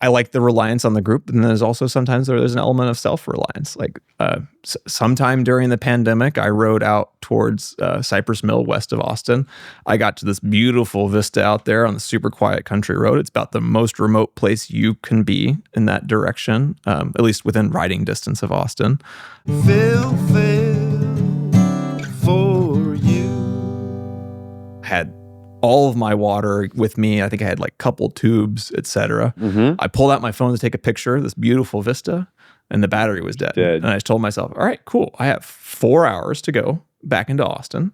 I like the reliance on the group, and there's also sometimes there's an element of self-reliance. Like sometime during the pandemic, I rode out towards Cypress Mill west of Austin. I got to this beautiful vista out there on the super quiet country road. It's about the most remote place you can be in that direction, at least within riding distance of Austin. Phil, for you. Had all of my water with me. I think I had like couple tubes, etc. I pulled out my phone to take a picture of this beautiful vista, and the battery was dead. And I just told myself, all right, cool. I have 4 hours to go back into Austin.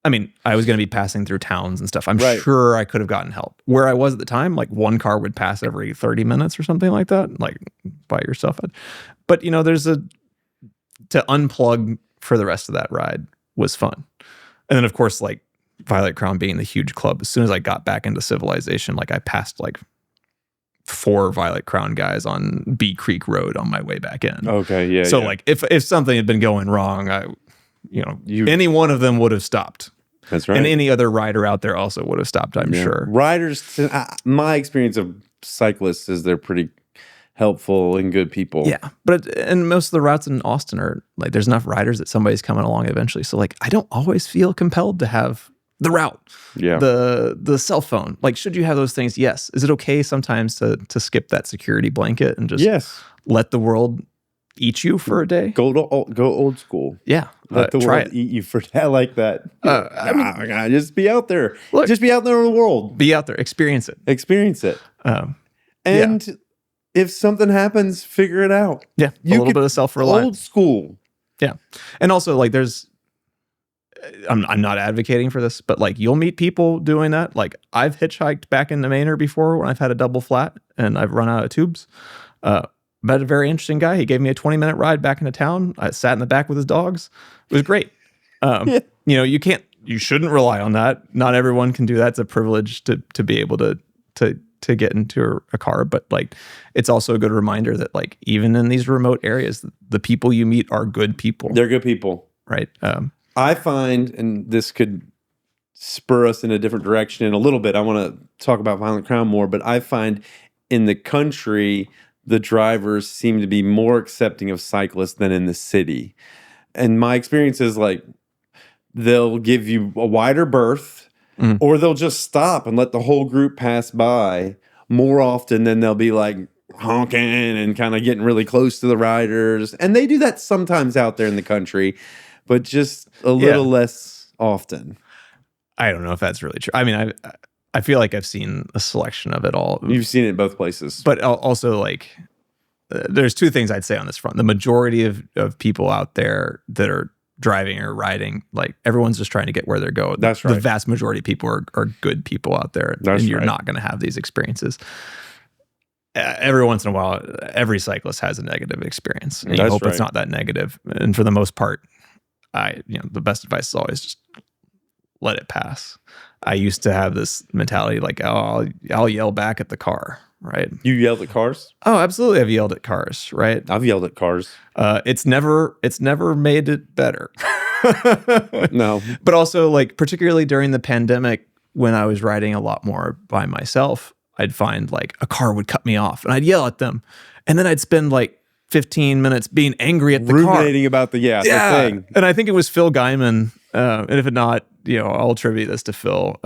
I mean, I was going to be passing through towns and stuff. I'm sure I could have gotten help. Where I was at the time, like one car would pass every 30 minutes or something like that, like by yourself. But, there's to unplug for the rest of that ride was fun. And then, of course, like Violet Crown being the huge club, as soon as I got back into civilization, like I passed like 4 Violet Crown guys on Bee Creek Road on my way back in. Okay, yeah. So like if something had been going wrong, any one of them would have stopped. That's right. And any other rider out there also would have stopped, I'm sure. Riders, my experience of cyclists is they're pretty helpful and good people. Yeah, and most of the routes in Austin are like there's enough riders that somebody's coming along eventually. So like I don't always feel compelled to have the route, the cell phone. Like, should you have those things? Yes. Is it okay sometimes to skip that security blanket and just let the world eat you for a day? Go old school. Yeah. Let the world eat you for a day. I like that. Just be out there. Look, just be out there in the world. Be out there. Experience it. And if something happens, figure it out. Yeah. A little bit of self-reliance. Old school. Yeah. And also like I'm not advocating for this, but like you'll meet people doing that. Like I've hitchhiked back into Manor before when I've had a double flat and I've run out of tubes. Met a very interesting guy. He gave me a 20-minute ride back into town. I sat in the back with his dogs. It was great. You shouldn't rely on that. Not everyone can do that. It's a privilege to be able to get into a car, but like it's also a good reminder that like even in these remote areas, the people you meet are good people. They're good people, right? I find, and this could spur us in a different direction in a little bit. I want to talk about Violent Crown more, but I find in the country, the drivers seem to be more accepting of cyclists than in the city. And my experience is like they'll give you a wider berth or they'll just stop and let the whole group pass by more often than they'll be like honking and kind of getting really close to the riders. And they do that sometimes out there in the country, but just a little less often. I don't know if that's really true. I mean, I feel like I've seen a selection of it all. You've seen it in both places. But also, like, there's 2 things I'd say on this front. The majority of people out there that are driving or riding, like, everyone's just trying to get where they're going. That's right. The vast majority of people are good people out there. And you're not going to have these experiences. Every once in a while, every cyclist has a negative experience. And you hope it's not that negative. And for the most part, the best advice is always just let it pass. I used to have this mentality like, oh, I'll yell back at the car, right? You yelled at cars? Oh, absolutely. I've yelled at cars, right? I've yelled at cars. It's never made it better. No. But also, like, particularly during the pandemic, when I was riding a lot more by myself, I'd find like a car would cut me off and I'd yell at them. And then I'd spend like 15 minutes being angry at the car. Ruminating about the thing. And I think it was Phil Guyman. And if it not, I'll attribute this to Phil,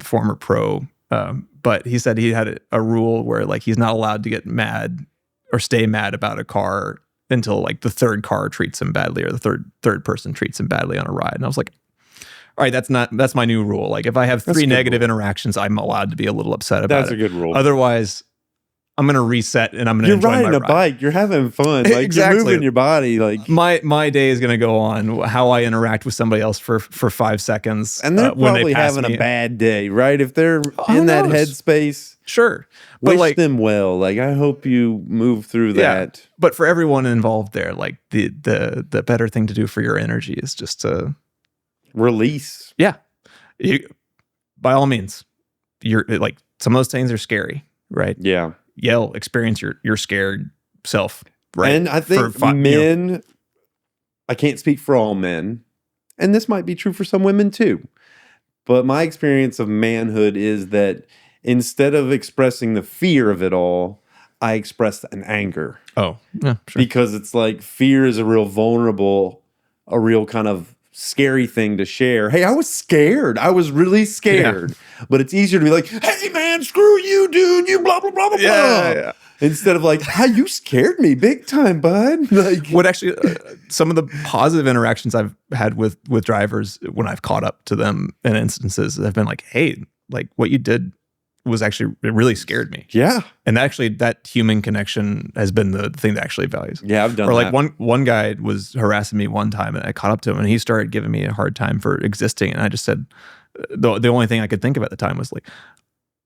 former pro. But he said he had a rule where like he's not allowed to get mad or stay mad about a car until like the third car treats him badly or the third person treats him badly on a ride. And I was like, all right, that's my new rule. Like if I have 3 negative interactions, I'm allowed to be a little upset about it. That's a good rule. Otherwise, I'm going to reset and I'm going to enjoy my ride. You're riding a bike. You're having fun. Like exactly. You're moving your body. Like my day is going to go on how I interact with somebody else for 5 seconds. And they're probably having a bad day, right? If they're in that headspace. Sure. But wish them well. Like I hope you move through that. But for everyone involved there, like the better thing to do for your energy is just to release. Yeah. By all means, you're like some of those things are scary, right? Yeah. Yell, experience your scared self, right? And I think men, I can't speak for all men, and this might be true for some women too, but my experience of manhood is that instead of expressing the fear of it all, I expressed an anger. Oh, yeah, sure. Because it's like fear is a real vulnerable, a real kind of scary thing to share. Hey, I was scared. I was really scared. Yeah. But it's easier to be like, hey, man, screw you, dude. You blah, blah, blah, blah, blah. Yeah. Instead of like, you scared me big time, bud. Like, what actually, some of the positive interactions I've had with drivers when I've caught up to them in instances have been like, hey, like what you did was actually, it really scared me. Yeah. And actually that human connection has been the thing that actually values. Yeah, I've done that. Or like that. one guy was harassing me one time and I caught up to him and he started giving me a hard time for existing. And I just said, the only thing I could think of at the time was like,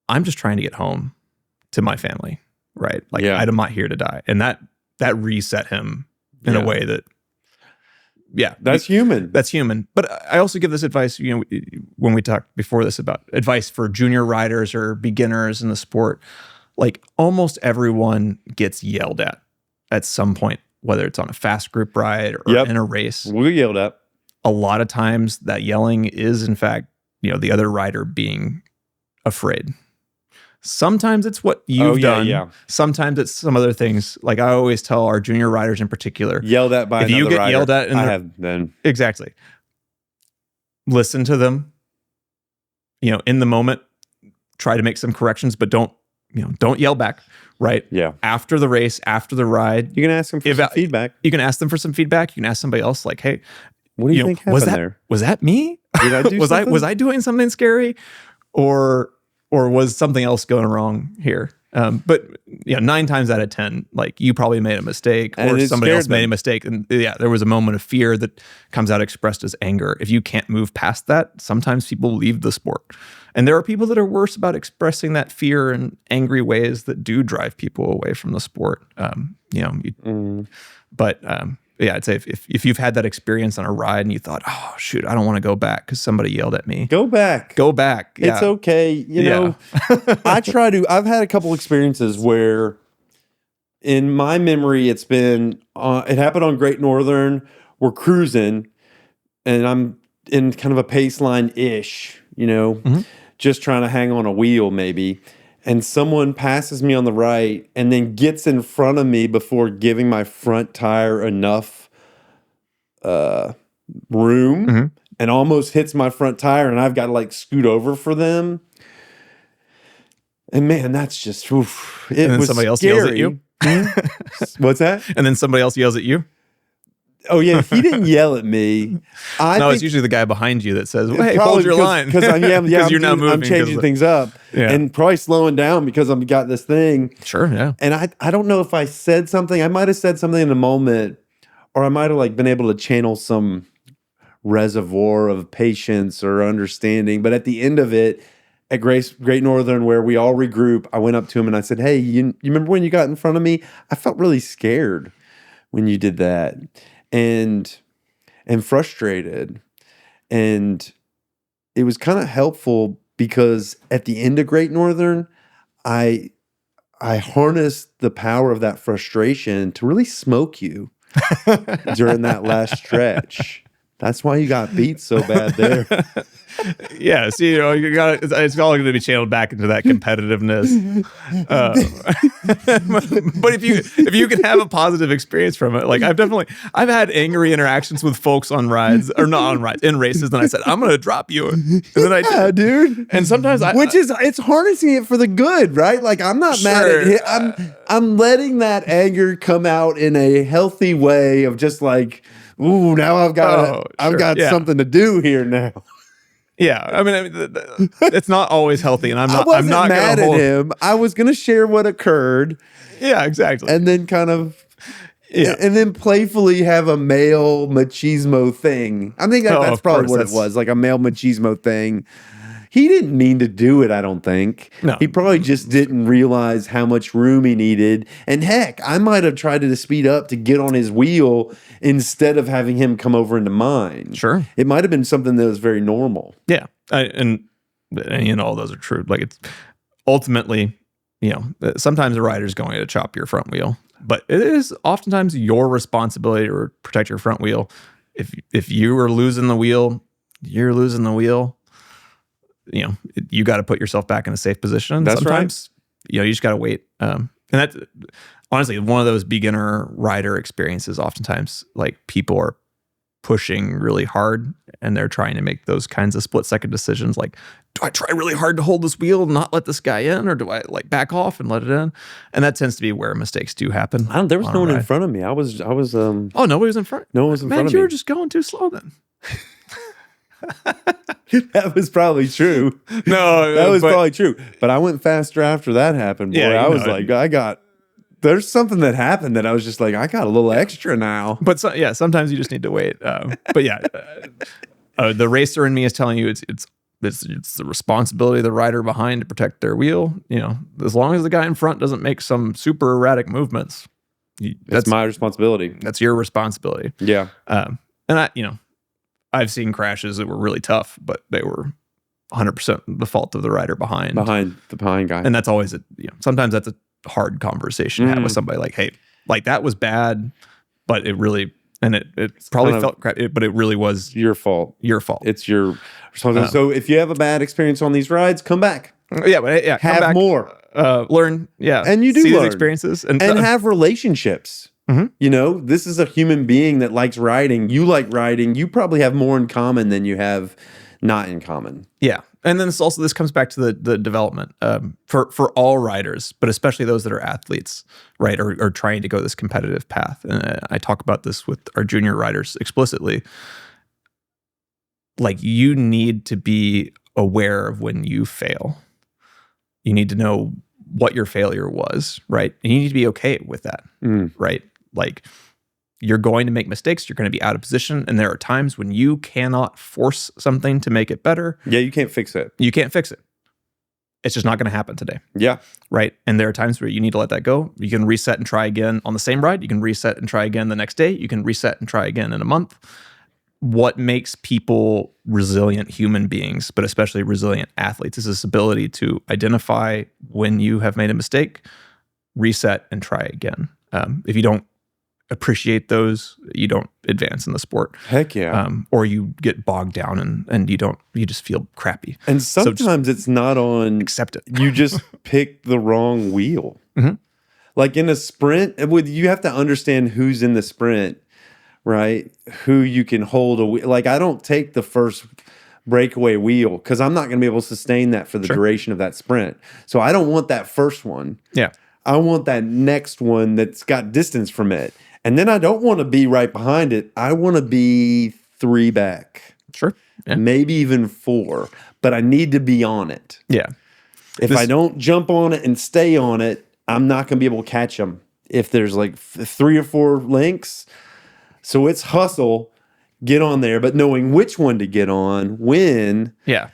I'm just trying to get home to my family. Right. Like I'm not here to die. And that reset him in a way that, that's human. That's human. But I also give this advice, when we talked before this about advice for junior riders or beginners in the sport, like almost everyone gets yelled at some point, whether it's on a fast group ride or in a race. We get yelled at. A lot of times that yelling is in fact, the other rider being afraid. Sometimes it's what you've done. Yeah. Sometimes it's some other things. Like I always tell our junior riders in particular, yelled at by another rider. Yelled at, I have then. Exactly. Listen to them. In the moment, try to make some corrections, but don't yell back. Right. Yeah. After the race, after the ride, you can ask them for some feedback. You can ask them for some feedback. You can ask somebody else, like, "Hey, what do you think happened there? Was that me? Did I do something? Was I doing something scary, or was something else going wrong here?" But 9 times out of 10, like you probably made a mistake or somebody else made a mistake. And there was a moment of fear that comes out expressed as anger. If you can't move past that, sometimes people leave the sport. And there are people that are worse about expressing that fear in angry ways that do drive people away from the sport. I'd say if you've had that experience on a ride and you thought, oh, shoot, I don't want to go back because somebody yelled at me. Go back. Yeah. It's okay. You know, I've had a couple experiences where in my memory, it happened on Great Northern. We're cruising and I'm in kind of a pace line-ish, just trying to hang on a wheel maybe. And someone passes me on the right and then gets in front of me before giving my front tire enough room and almost hits my front tire, and I've got to like scoot over for them. And man, that's just, it was somebody else scary. Yells at you. What's that? And then somebody else yells at you. Oh yeah, he didn't yell at me. It's usually the guy behind you that says, well, "Hey, hold your line," because you're now moving. I'm changing things up and probably slowing down because I've got this thing. Sure, yeah. And I don't know if I said something. I might have said something in a moment, or I might have like been able to channel some reservoir of patience or understanding. But at the end of it, at Great Northern, where we all regroup, I went up to him and I said, "Hey, you remember when you got in front of me? I felt really scared when you did that." And frustrated. And it was kind of helpful because at the end of Great Northern, I harnessed the power of that frustration to really smoke you during that last stretch. That's why you got beat so bad there. Yeah, see, it's all going to be channeled back into that competitiveness. But if you can have a positive experience from it, like I've had angry interactions with folks on rides, or not on rides, in races, and I said, "I'm going to drop you," and then I did, dude. And sometimes it's harnessing it for the good, right? Like I'm not mad at it. I'm letting that anger come out in a healthy way of just like, ooh, now I've got something to do here now. Yeah, I mean, it's not always healthy, and I'm not mad at him. I was going to share what occurred. Yeah, exactly. And then kind of, and then playfully have a male machismo thing. I think that's probably what it was, like a male machismo thing. He didn't mean to do it, I don't think. No. He probably just didn't realize how much room he needed. And heck, I might have tried to speed up to get on his wheel instead of having him come over into mine. Sure. It might have been something that was very normal. Yeah. And all those are true. Like it's ultimately, sometimes a rider's going to chop your front wheel, but it is oftentimes your responsibility to protect your front wheel. If you are losing the wheel, you're losing the wheel. you got to put yourself back in a safe position. That's sometimes, you just got to wait. And that's honestly one of those beginner rider experiences. Oftentimes, like people are pushing really hard and they're trying to make those kinds of split-second decisions. Like, do I try really hard to hold this wheel and not let this guy in, or do I like back off and let it in? And that tends to be where mistakes do happen. There was no one in front of me. I was. Oh, nobody was in front. No one was in front of me. You were just going too slow then. That was probably true. No, that was probably true. But I went faster after that happened. Boy, Yeah, I was like, there's something that happened that I was just like, I got a little extra now. But sometimes you just need to wait. But yeah, the racer in me is telling you it's the responsibility of the rider behind to protect their wheel. As long as the guy in front doesn't make some super erratic movements, that's my responsibility. That's your responsibility. Yeah. And I've seen crashes that were really tough, but they were 100% the fault of the rider behind the behind guy. And that's always sometimes that's a hard conversation to have with somebody. Like, hey, like that was bad, but it really, and it probably felt crap, but it really was your fault. It's your responsibility. So if you have a bad experience on these rides, come back. Have back, more. Learn. Yeah. And you do see learn. These experiences and have relationships. Mm-hmm. This is a human being that likes riding. You like riding. You probably have more in common than you have not in common. Yeah. And then this comes back to the development for all riders, but especially those that are athletes, right, or trying to go this competitive path. And I talk about this with our junior riders explicitly. Like, you need to be aware of when you fail. You need to know what your failure was, right? And you need to be okay with that, right? Like, you're going to make mistakes. You're going to be out of position. And there are times when you cannot force something to make it better. Yeah, you can't fix it. You can't fix it. It's just not going to happen today. Yeah. Right? And there are times where you need to let that go. You can reset and try again on the same ride. You can reset and try again the next day. You can reset and try again in a month. What makes people resilient human beings, but especially resilient athletes, is this ability to identify when you have made a mistake, reset, and try again. If you don't appreciate those, you don't advance in the sport. Heck yeah. Or you get bogged down and you just feel crappy. And sometimes it's not on, accept it. You just pick the wrong wheel. Mm-hmm. Like in a sprint, you have to understand who's in the sprint, right? Who you can hold a wheel. Like, I don't take the first breakaway wheel because I'm not going to be able to sustain that for the duration of that sprint. So I don't want that first one. Yeah. I want that next one that's got distance from it. And then I don't want to be right behind it. I want to be 3 back. Sure. Yeah. Maybe even 4. But I need to be on it. Yeah. If I don't jump on it and stay on it, I'm not going to be able to catch them. If there's like 3 or 4 links. So it's hustle, get on there, but knowing which one to get on, when. Yeah.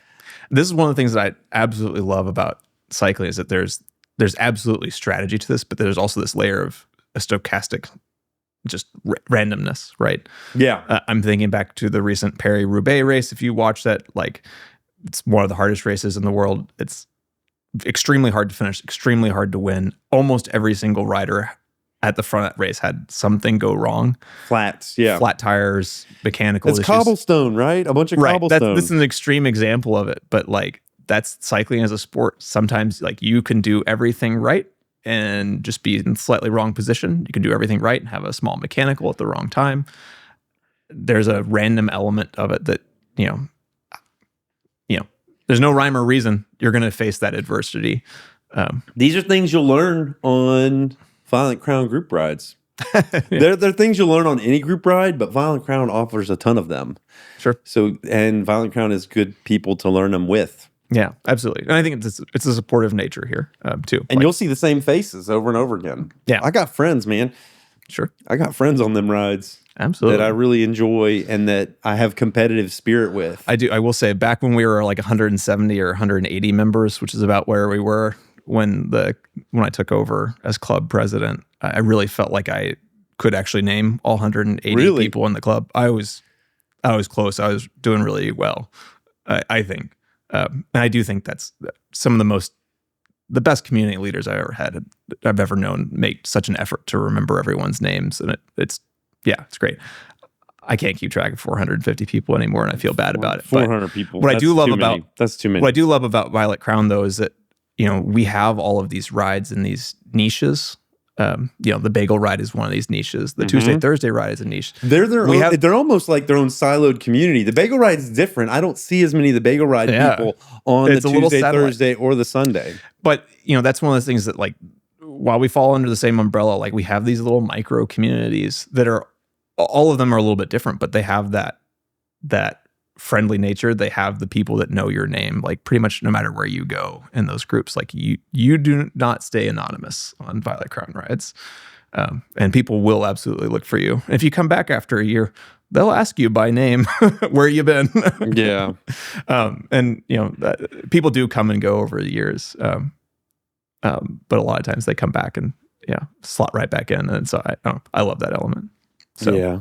This is one of the things that I absolutely love about cycling, is that there's absolutely strategy to this, but there's also this layer of a stochastic just randomness, right? Yeah. I'm thinking back to the recent Paris-Roubaix race. If you watch that, like, it's one of the hardest races in the world. It's extremely hard to finish, extremely hard to win. Almost every single rider at the front of that race had something go wrong. Flats, yeah. Flat tires, mechanical issues. It's cobblestone, right? A bunch of cobblestone. This is an extreme example of it, but like, that's cycling as a sport. Sometimes, like, you can do everything right and just be in slightly wrong position. You can do everything right and have a small mechanical at the wrong time. There's a random element of it that, there's no rhyme or reason. You're going to face that adversity. These are things you'll learn on Violent Crown group rides. They're things you'll learn on any group ride, but Violent Crown offers a ton of them. Sure. So, and Violent Crown is good people to learn them with. Yeah, absolutely. And I think it's a supportive nature here, too. And you'll see the same faces over and over again. Yeah. I got friends, man. Sure. I got friends on them rides. Absolutely. That I really enjoy and that I have competitive spirit with. I do. I will say, back when we were like 170 or 180 members, which is about where we were when I took over as club president, I really felt like I could actually name all 180 people in the club. I was close. I was doing really well, I think. And I do think that's some of the best community leaders I've ever known make such an effort to remember everyone's names. And it's great. I can't keep track of 450 people anymore, and I feel bad about it. 400 people. What I do love about that's too many. What I do love about Violet Crown, though, is that we have all of these rides in these niches. The bagel ride is one of these niches. The Tuesday Thursday ride is a niche. They're almost like their own siloed community. The bagel ride is different. I don't see as many of the bagel ride people on the Tuesday, Thursday, or the Sunday. But that's one of those things that, like, while we fall under the same umbrella, like, we have these little micro communities that are, all of them are a little bit different, but they have that friendly nature. They have the people that know your name, like, pretty much no matter where you go in those groups. Like, you do not stay anonymous on Violet Crown rides, and people will absolutely look for you. And if you come back after a year, they'll ask you by name where you been. Yeah. And people do come and go over the years, but a lot of times they come back and slot right back in. And so I love that element. So yeah.